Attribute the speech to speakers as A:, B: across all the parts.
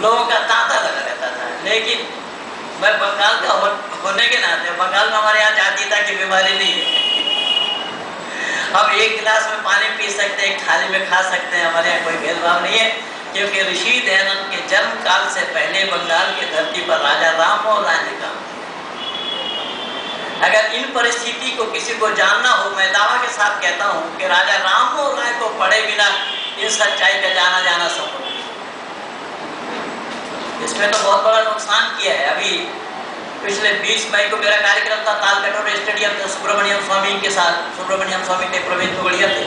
A: लोगों का तांता लगा रहता था। लेकिन मैं बंगाल का होने के नाते, बंगाल में हमारे यहाँ जातीयता की बीमारी नहीं है। हम एक गिलास में पानी पी सकते हैं, थाली में खा सकते हैं, हमारे यहाँ कोई भेदभाव नहीं है, क्योंकि ऋषि दयानंद के जन्म काल से पहले बंगाल की धरती पर राजा राममोहन राय ने काम। अगर इन परिस्थिति को किसी को जानना हो, मैं दावा के साथ कहता हूँ कि राजा राममोहन राय को पढ़े बिना इन सच्चाई का जाना संभव नहीं। इसमें तो बहुत बड़ा नुकसान किया है। अभी पिछले 20 मई को मेरा कार्यक्रम था तालकटोरा स्टेडियम में सुब्रमण्यम स्वामी के साथ। सुब्रमण्यम स्वामी के प्रवीण बढ़िया थे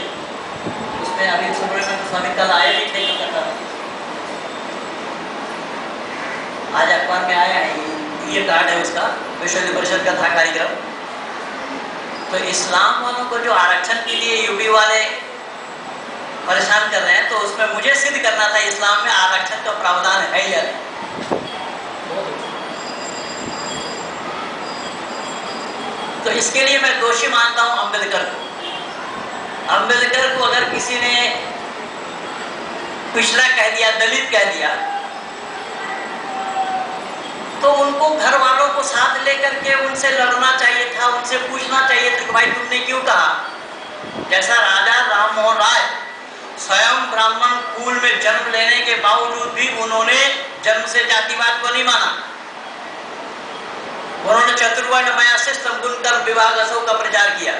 A: उसमें। अभी सुब्रमण्यम स्वामी कल आए भी थे कलकत्ता में, आज अखबार में आया है, ये कार्ड है उसका, विश्व हिंदू परिषद का था कार्यक्रम। तो इस्लाम वालों को जो आरक्षण के लिए यूपी वाले परेशान कर रहे हैं, तो उसमें मुझे सिद्ध करना था इस्लाम में आरक्षण का प्रावधान है या नहीं। तो इसके लिए मैं दोषी मानता हूं अम्बेडकर को। अम्बेडकर को अगर किसी ने पिछड़ा कह दिया, दलित कह दिया, तो उनको घर वालों को साथ लेकर के उनसे लड़ना चाहिए था, उनसे पूछना चाहिए था कि भाई तुमने क्यों कहा। जैसा राजा राममोहन राय स्वयं ब्राह्मण कुल में जन्म लेने के बावजूद भी उन्होंने जन्म से जातिवाद को नहीं माना। उन्होंने चतुर्वर्णमय सिस्टम गुणकर्म विभाग असो का प्रचार किया।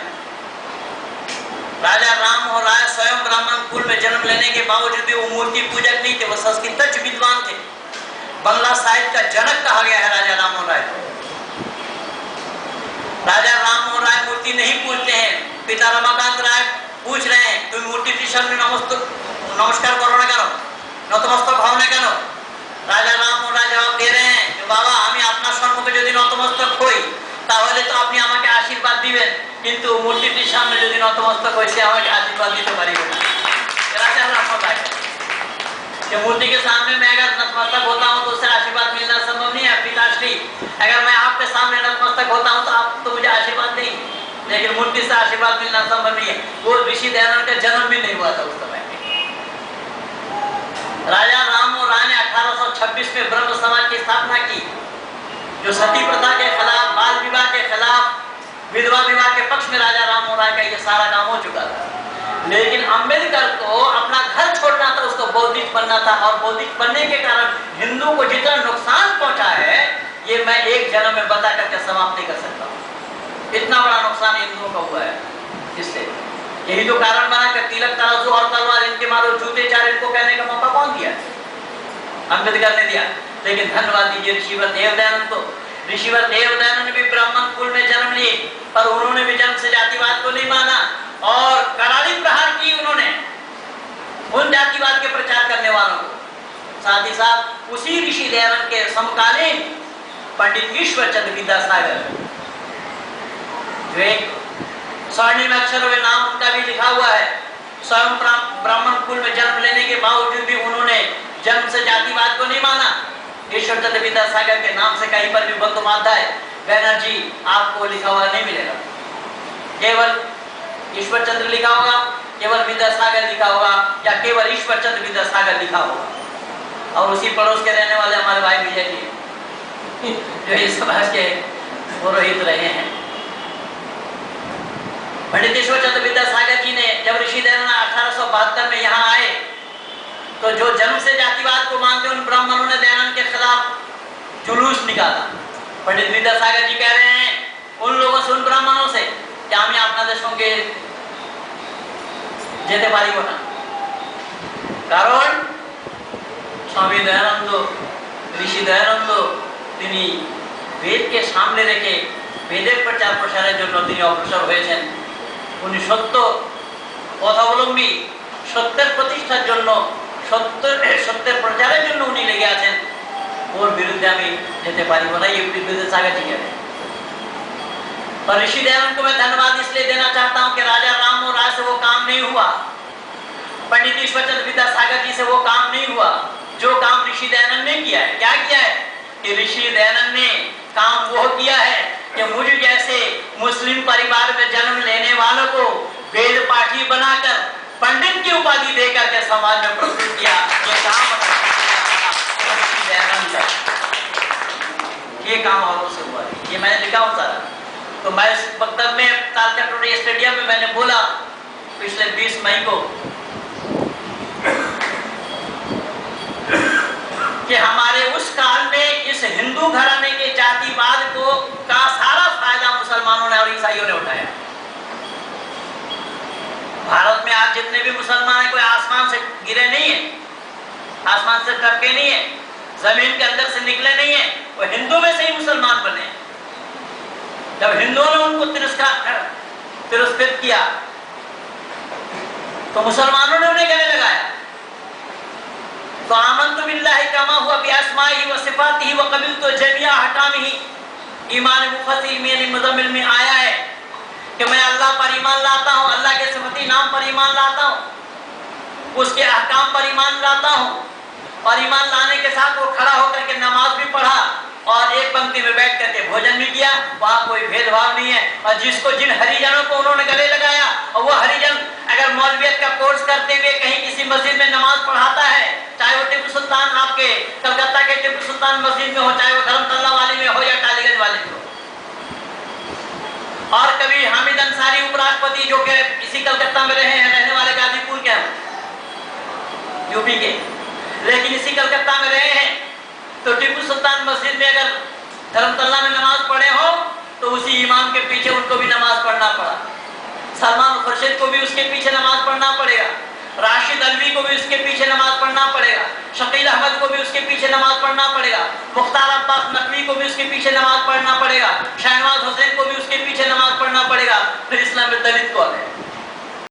A: राजा राममोहन राय स्वयं ब्राह्मण कुल में जन्म लेने के बावजूद भी वो मूर्ति पूजक नहीं थे, वो संस्कृत विद्वान थे। बंगला साहित्य का जनक कहा गया है राजा राममोहन राय को। राजा राममोहन राय मूर्ति नहीं पूजते हैं। पिता रमाकांत राय पूछ रहे हैं तुम मूर्ति के सामने नमस्कार करो ना करो, नतमस्तक भाव ना करो। राजा राममोहन राय जवाब दे रहे हैं कि बाबा हमें अपना सम्मुखे যদি নতমস্তক হই তাহলে তো আপনি আমাকে আশীর্বাদ দিবেন, কিন্তু মূর্তিটির সামনে যদি নতমস্তক হই সে আমাকে আশীর্বাদ দিতে পারবে না। রাজা রামমোহन राय कि मूर्ति के सामने मैं अगर नतमस्तक होता हूँ तो उससे आशीर्वाद मिलना संभव नहीं है। पिताश्री अगर मैं आपके सामने नतमस्तक होता हूँ तो आप तो मुझे आशीर्वाद देंगे, लेकिन मूर्ति से आशीर्वाद मिलना संभव नहीं है। वो ऋषि दयानंद का जन्म भी नहीं हुआ था उस समय। राजा राममोहन राय ने 1826 में ब्रह्म समाज की स्थापना की, जो सती प्रथा के खिलाफ, बाल विवाह के खिलाफ, विधवा विवाह के पक्ष में राजा राममोहन राय का ये सारा काम हो चुका था। लेकिन अम्बेडकर को अपना घर छोड़ना था, उसको बौद्धिक बनना था, और बौद्धिक बनने के कारण हिंदू को जितना नुकसान पहुंचा है ये मैं एक जन्म में बता करके समाप्त नहीं कर सकता हूँ। इतना बड़ा नुकसान हिंदुओं का हुआ है इससे। यही तो कारण बना कि तिलक तराजू और तलवार इनके मारो जूते चार, इनको कहने का मौका कौन दिया? अम्बेडकर ने दिया। लेकिन धन्यवाद दीजिए ऋषिवर देव दयानंद को। ऋषिवर देव दयानंद भी ब्राह्मण कुल में जन्म लिए, पर उन्होंने भी जन्म से जातिवाद को नहीं माना और करारी प्रहार की उन्होंने उन जातिवाद के प्रचार करने वालों को। साथ ही साथ उसी ऋषि दयानंद के समकालीन पंडित ईश्वर चंद्र विद्यासागर, जो एक स्वर्णिम अक्षरों में नाम उनका भी लिखा हुआ है, स्वयं ब्राह्मण कुल में जन्म लेने के बावजूद भी उन्होंने जन्म से जातिवाद को नहीं माना। ईश्वर चंद्र विद्यासागर के नाम से कहीं पर भी बंदोपाध्याय बैनर्जी आपको लिखा हुआ नहीं मिलेगा। केवल ईश्वर चंद्र लिखा होगा, केवल विद्यासागर लिखा होगा, या केवल ईश्वर चंद्र विद्यासागर लिखा होगा। और उसी पड़ोस के रहने वाले हमारे भाई विजय जी जो इस समाज के पुरोहित रहे हैं। पंडित ईश्वर चंद्र विद्यासागर जी ने जब ऋषि दयानंद 1872 में यहाँ आए, तो जो जन्म से जातिवाद को मानते उन ब्राह्मणों ने दयानंद के खिलाफ जुलूस निकाला। पंडित विद्यासागर जी कह रहे हैं उन लोगों से, उन ब्राह्मणों से, क्या हमें अपना देशों के যেতে পারিব না, কারণ স্বামী দয়ানন্দ, ঋষি দয়ানন্দ তিনি বেদকে সামনে রেখে বেদের প্রচার প্রসারের জন্য তিনি অগ্রসর হয়েছেন। উনি সত্য পথাবলম্বী, সত্যের প্রতিষ্ঠার জন্য, সত্যের প্রচারের জন্য উনি লেগে আছেন। ওর বিরুদ্ধে আমি যেতে পারিব না, ये विद्यासागर जी कह रहे हैं। और ऋषि दयानंद को मैं धन्यवाद इसलिए देना चाहता हूं कि राजा राममोहन राय से वो काम नहीं हुआ, पंडित ईश्वर चंद्र विद्यासागर जी से वो काम नहीं हुआ जो काम ऋषि दयानंद ने किया है। क्या किया है कि ऋषि दयानंद ने काम वो किया है कि मुझ जैसे मुस्लिम परिवार में जन्म लेने वालों को वेद पाठी बनाकर पंडित की उपाधि देकर के समाज में प्रस्तुत किया। ये काम ऋषि यहाँ हवालों से हुआ है, ये मैंने लिखा हूँ सारा। तो मैं इस वक्तव्य में तालकटोरी स्टेडियम में मैंने बोला पिछले 20 मई को कि हमारे उस काल में इस हिंदू घराने के जातिवाद को का सारा फायदा मुसलमानों ने और ईसाइयों ने उठाया। भारत में आज जितने भी मुसलमान हैं कोई आसमान से गिरे नहीं है, आसमान से टपके नहीं है, जमीन के अंदर से निकले नहीं है, वो हिंदू में से ही मुसलमान बने। जब हिंदुओं ने उनको तिरस्कृत किया तो मुसलमानों ने उन्हें गले लगाया। तो आमन्तु बिल्लाहि कमा हुआ बिअस्माइहि व सिफातिहि व क़बिलतु जमीअ अहकामिहि, ईमान मुफस्सिर में मुज़म्मिल में आया है कि मैं अल्लाह पर ईमान लाता हूँ, अल्लाह के सिफती नाम पर ईमान लाता हूँ, उसके अहकाम पर ईमान लाता हूँ। और ईमान लाने के साथ वो खड़ा होकर के नमाज भी पढ़ा और एक पंक्ति में बैठ करके भोजन भी किया, वहाँ कोई भेदभाव नहीं है। और जिन हरिजनों को उन्होंने गले लगाया और वो हरिजन अगर मौलवियत का कोर्स करते हुए कहीं किसी मस्जिद में नमाज पढ़ाता है, चाहे वो टिप्पू सुल्तान आपके कलकत्ता के टिप्पू सुल्तान मस्जिद में हो, चाहे वो धर्मतल्ला वाले में हो या टालीगंज वाले में हो, और कभी हामिद अंसारी उपराष्ट्रपति जो कि इसी कलकत्ता में रहे हैं, रहने वाले गाजीपुर के हैं, यूपी के, लेकिन इसी कलकत्ता में रहे हैं, तो टिप्पू सुल्तान मस्जिद में अगर धर्मतल्ला में नमाज पढ़े हो तो उसी इमाम के पीछे उनको भी नमाज पढ़ना पड़ा। सलमान खुर्शीद को भी उसके पीछे नमाज पढ़ना पड़ेगा, राशिद अलवी को भी उसके पीछे नमाज पढ़ना पड़ेगा, शकील अहमद को भी उसके पीछे नमाज पढ़ना पड़ेगा, मुख्तार अब्बास नकवी को भी उसके पीछे नमाज पढ़ना पड़ेगा, शहनवाज हुसैन को भी उसके पीछे नमाज पढ़ना पड़ेगा। फिर इस्लाम में दलित कौन है?